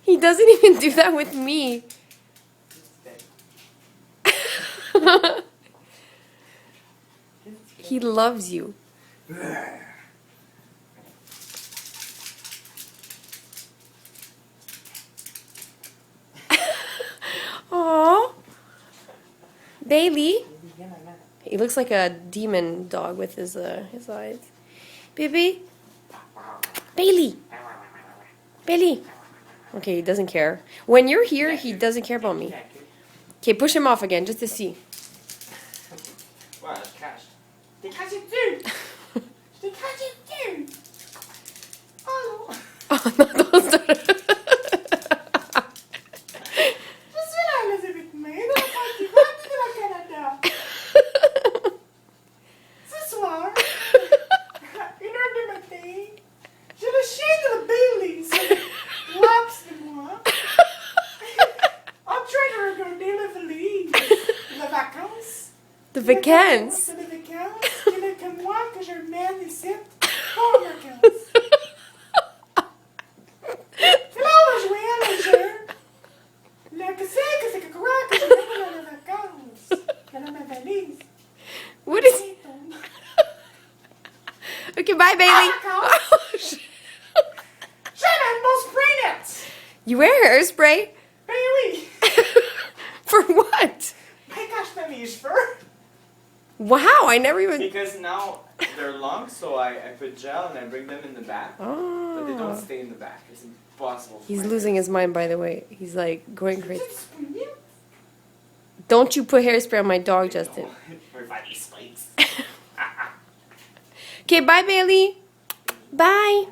He doesn't even do that with me. He loves you. Aww. Bailey. He looks like a demon dog with his eyes. Baby. Bailey. Bailey. Okay, he doesn't care. When you're here, he doesn't care about me. Okay, push him off again just to see. Wow, that's cash. Det kanske är du! Det kanske är du! Hallå! Oh, no, don't start. Vad svärar sig med mig? Det var faktiskt varmt hela Kanada. Ce soir, une heure du matin, j'ai le chien de la Bailey, c'est laps de moi. En train de regarder la valise. Les vacances. The vacances. C'est les vacances. Il est que moi que je mène ici pour les vacances. Puis là, on va jouer à un jeu. Le que c'est que quoi que je mène dans les vacances. Dans ma valise. What is... Okay, bye, Bailey. Oh, Shannon, mon spray net. You wear hairspray? Ben oui. For what? Ben quand je fais mes cheveux. Wow, I never even... Because now they're long, so I put gel and I bring them in the back. But they don't Oh. stay in the back. It's impossible. for He's my losing hair. his mind, by the way. He's like going crazy. C'est disponible. Don't you put hairspray on my dog, Justin. Or if I need spikes. Okay, bye, Bailey. Bye.